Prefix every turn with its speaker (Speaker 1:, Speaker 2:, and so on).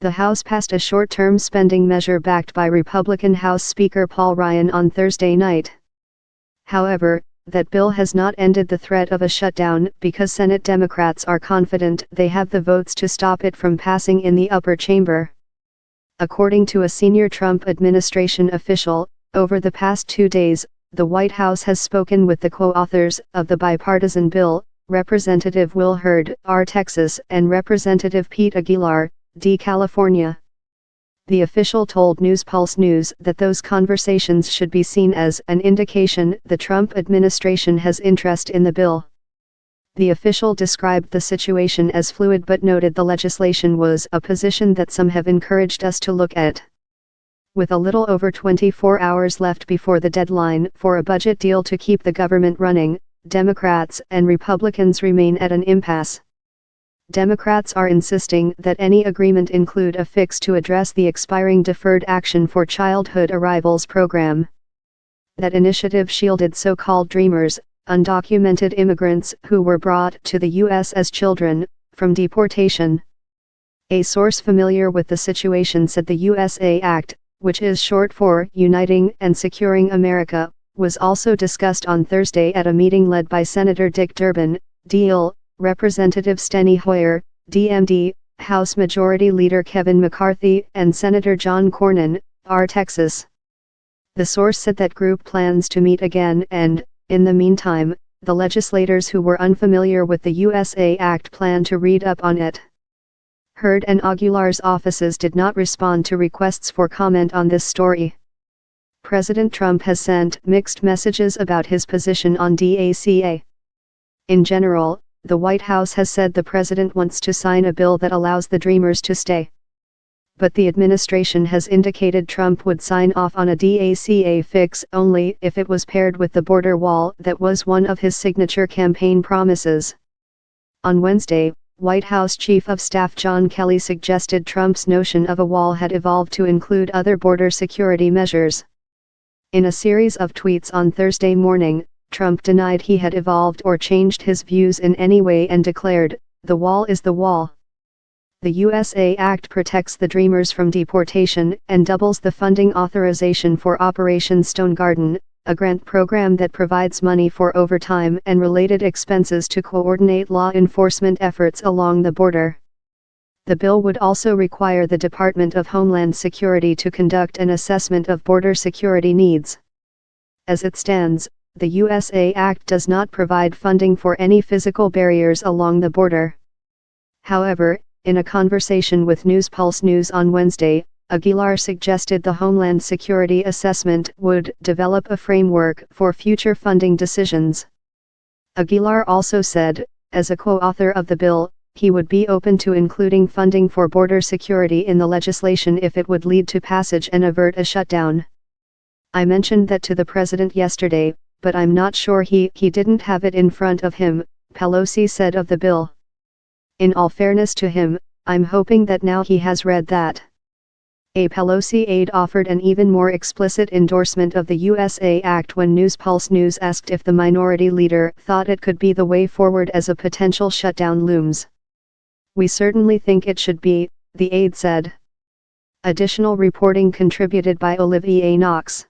Speaker 1: The House passed a short-term spending measure backed by Republican House Speaker Paul Ryan on Thursday night. However, that bill has not ended the threat of a shutdown because Senate Democrats are confident they have the votes to stop it from passing in the upper chamber. According to a senior Trump administration official, over the past 2 days, the White House has spoken with the co-authors of the bipartisan bill, Representative Will Hurd, R. Texas, and Representative Pete Aguilar, D. California. The official told News Pulse News that those conversations should be seen as an indication the Trump administration has interest in the bill. The official described the situation as fluid but noted the legislation was a position that some have encouraged us to look at. With a little over 24 hours left before the deadline for a budget deal to keep the government running, Democrats and Republicans remain at an impasse. Democrats are insisting that any agreement include a fix to address the expiring Deferred Action for Childhood Arrivals program. That initiative shielded so-called Dreamers, undocumented immigrants who were brought to the U.S. as children, from deportation. A source familiar with the situation said the USA Act, which is short for Uniting and Securing America, was also discussed on Thursday at a meeting led by Senator Dick Durbin, D.L., Representative Steny Hoyer, DMD, House Majority Leader Kevin McCarthy, and Senator John Cornyn, R. Texas. The source said that group plans to meet again and, in the meantime, the legislators who were unfamiliar with the USA Act plan to read up on it. Hurd and Aguilar's offices did not respond to requests for comment on this story. President Trump has sent mixed messages about his position on DACA. In general, the White House has said the president wants to sign a bill that allows the Dreamers to stay. But the administration has indicated Trump would sign off on a DACA fix only if it was paired with the border wall that was one of his signature campaign promises. On Wednesday, White House Chief of Staff John Kelly suggested Trump's notion of a wall had evolved to include other border security measures. In a series of tweets on Thursday morning, Trump denied he had evolved or changed his views in any way and declared, "The wall is the wall." The USA Act protects the Dreamers from deportation and doubles the funding authorization for Operation Stone Garden, a grant program that provides money for overtime and related expenses to coordinate law enforcement efforts along the border. The bill would also require the Department of Homeland Security to conduct an assessment of border security needs. As it stands, the USA Act does not provide funding for any physical barriers along the border. However, in a conversation with News Pulse News on Wednesday, Aguilar suggested the Homeland Security Assessment would develop a framework for future funding decisions. Aguilar also said, as a co-author of the bill, he would be open to including funding for border security in the legislation if it would lead to passage and avert a shutdown. "I mentioned that to the president yesterday, but I'm not sure he didn't have it in front of him," Pelosi said of the bill. "In all fairness to him, I'm hoping that now he has read that." A Pelosi aide offered an even more explicit endorsement of the USA Act when News Pulse News asked if the minority leader thought it could be the way forward as a potential shutdown looms. "We certainly think it should be," the aide said. Additional reporting contributed by Olivier Knox.